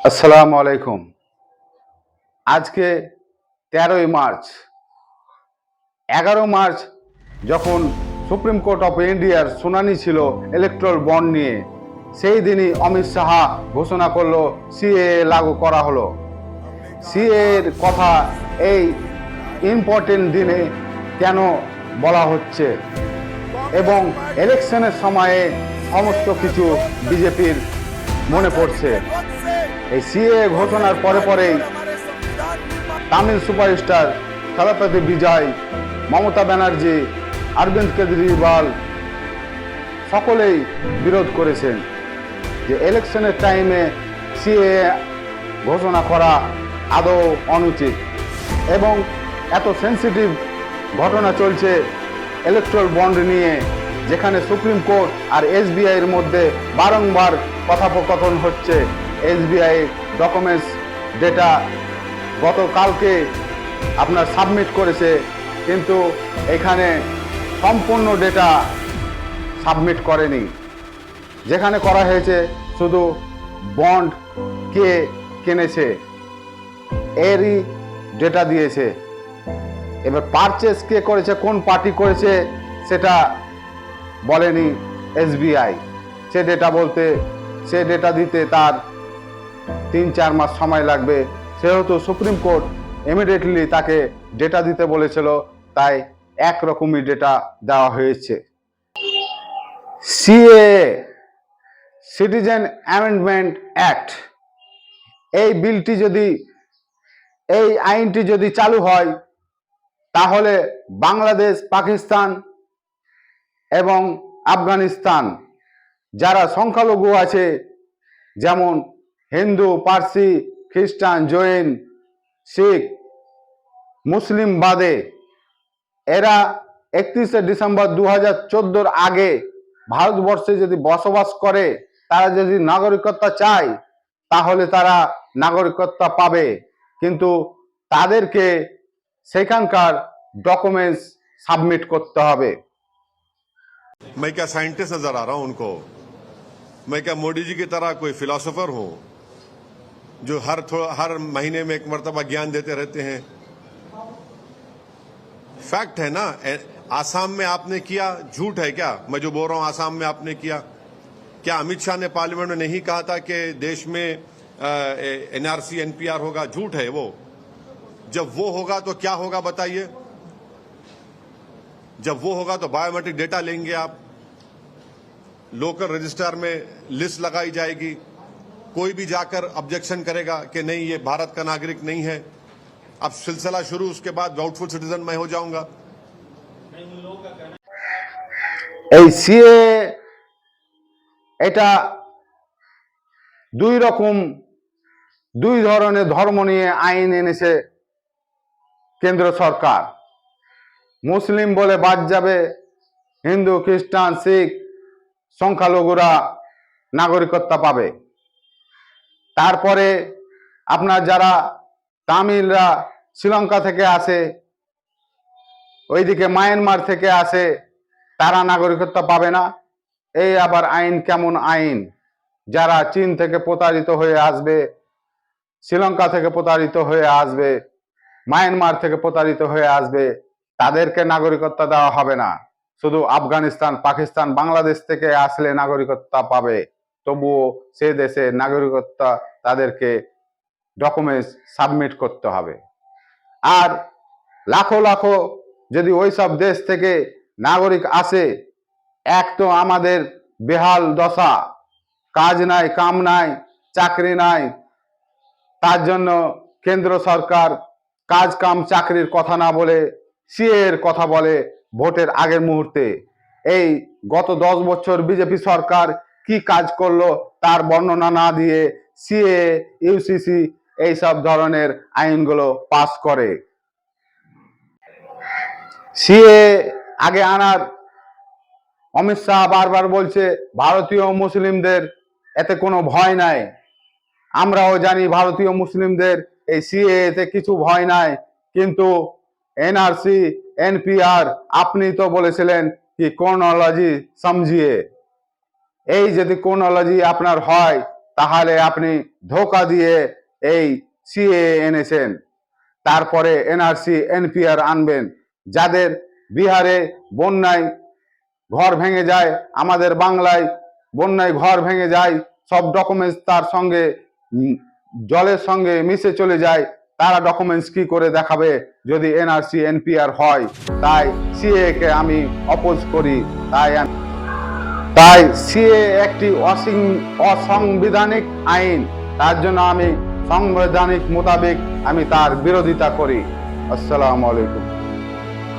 আসসালামু আলাইকুম। আজকে ১৩ই মার্চ। ১১ মার্চ যখন সুপ্রিম কোর্ট অফ ইন্ডিয়ার শুনানি ছিল ইলেকট্রাল বন্ড নিয়ে, সেই দিনই অমিত শাহ ঘোষণা করলো সিএএ লাগু করা হলো। সিএএ এর কথা এই ইম্পর্টেন্ট দিনে কেন বলা হচ্ছে এবং ইলেকশনের সময়ে সমস্ত কিছু বিজেপির মনে পড়ছে। এই সিএএ ঘোষণার পরেই তামিল সুপারস্টার থালাপতি বিজয়, মমতা ব্যানার্জি, অরবিন্দ কেজরিওয়াল সকলেই বিরোধ করেছেন যে ইলেকশনের টাইমে সিএএ ঘোষণা করা আদৌ অনুচিত এবং এত সেন্সিটিভ ঘটনা চলছে ইলেকট্রাল বন্ড নিয়ে, যেখানে সুপ্রিম কোর্ট আর এসবিআই এর মধ্যে বারংবার কথোপকথন হচ্ছে। এসবিআই ডকুমেন্টস ডেটা গতকালকে আপনার সাবমিট করেছে, কিন্তু এখানে সম্পূর্ণ ডেটা সাবমিট করেনি। যেখানে করা হয়েছে শুধু বন্ড কে কিনেছে এরই ডেটা দিয়েছে। এবার পারচেস কে করেছে, কোন পার্টি করেছে সেটা বলেনি এসবিআই। সে ডেটা দিতে তার ৩-৪ মাস সময় লাগবে। সেহেতু সুপ্রিম কোর্ট ইমিডিয়েটলি তাকে ডেটা দিতে বলেছিল, তাই একরকমই ডেটা দেওয়া হয়েছে। সিএএ, সিটিজেন অ্যামেন্ডমেন্ট অ্যাক্ট, এই বিলটি এই আইনটি যদি চালু হয়, তাহলে বাংলাদেশ, পাকিস্তান এবং আফগানিস্তান যারা সংখ্যালঘু আছে, যেমন হিন্দু, পার্সি, খ্রিস্টান, জৈন, শিখ, মুসলিম বাদে, এরা 31শে ডিসেম্বর 2014 আগে ভারতবর্ষে যদি বসবাস করে, তারা যদি নাগরিকত্ব চায় তাহলে তারা নাগরিকত্ব পাবে, কিন্তু তাদেরকে সেখানকার ডকুমেন্টস সাবমিট করতে হবে। मैं क्या साइंटिस्ट नजर आ रहा हूं उनको? मैं क्या मोदी जी की तरह कोई फिलोसोफर हूं जो हर महीने में एक मर्तबा ज्ञान देते रहते हैं? फैक्ट है ना। आसाम में आपने किया, झूठ है क्या मैं जो बोल रहा हूं? आसाम में आपने किया क्या? अमित शाह ने पार्लियामेंट में नहीं कहा था कि देश में एनआरसी एनपीआर होगा? झूठ है वो। जब वो होगा तो क्या होगा बताइए? जब वो होगा तो बायोमेट्रिक डेटा लेंगे आप, लोकल रजिस्ट्रार में लिस्ट लगाई जाएगी, कोई भी जाकर ऑब्जेक्शन करेगा कि नहीं ये भारत का नागरिक नहीं है, अब सिलसिला शुरू, उसके बाद डाउटफुल सिटीजन मैं हो जाऊंगा। এই সিএ এটা দুই ধরনের ধর্ম নিয়ে আইন এনেছে কেন্দ্র সরকার। মুসলিম বলে বাদ যাবে, হিন্দু, খ্রিস্টান, শিখ সংখ্যালঘুরা নাগরিকত্ব পাবে। তারপরে আপনার যারা তামিলরা শ্রীলঙ্কা থেকে আসে, ওইদিকে মায়ানমার থেকে আসে, তারা নাগরিকত্ব পাবে না। এই আবার আইন কেমন আইন? যারা চীন থেকে প্রতারিত হয়ে আসবে, শ্রীলঙ্কা থেকে প্রতারিত হয়ে আসবে, মায়ানমার থেকে প্রতারিত হয়ে আসবে, তাদেরকে নাগরিকত্ব দেওয়া হবে না। শুধু আফগানিস্তান, পাকিস্তান, বাংলাদেশ থেকে আসলে নাগরিকত্ব পাবে, তবুও সে দেশে নাগরিকত্ব তাদেরকে ডকুমেন্টস সাবমিট করতে হবে। আর লাখো লাখো যদি ওই সব দেশ থেকে নাগরিক আসে, এক তো আমাদের বেহাল দশা, কাজ নাই, কাম নাই, চাকরি নাই, তার জন্য কেন্দ্র সরকার কাজ কাম চাকরির কথা না বলে সিএ এর কথা বলে ভোটের আগের মুহূর্তে। এই গত 10 বছর বিজেপি সরকার কি কাজ করলো তার বর্ণনা না দিয়ে সিএ, ইউসিসি এইসব ধরনের আইনগুলো পাস করে। সিএ আগে আনার অমিত শাহ বারবার বলছে ভারতীয় মুসলিমদের এতে কোনো ভয় নাই। আমরাও জানি ভারতীয় মুসলিমদের এই সিএ তে কিছু ভয় নাই, কিন্তু এনআরসি এনপিআর আপনি তো বলেছিলেন কি ক্রোনোলজি সমঝিয়ে। এই যদি ক্রোনোলজি আপনার হয়, তাহলে আপনি ধোঁকা দিয়ে এই সিএ এনেছেন। তারপরে এনআরসি এনপিআর আনবেন। যাদের বিহারে বন্যায় ঘর ভেঙে যায়, আমাদের বাংলায় বন্যায় ঘর ভেঙে যায়, সব ডকুমেন্টস তার সঙ্গে জলের সঙ্গে মিশে চলে যায়, তারা ডকুমেন্টস কি করে দেখাবে যদি এনআরসি এনপিআর হয়? তাই সিএ কে আমি অপোজ করি। তাই সিএ একটি অসাংবিধানিক আইন, তার জন্য আমি সাংবিধানিক মোতাবেক আমি তার বিরোধিতা করি। আসসালামু আলাইকুম।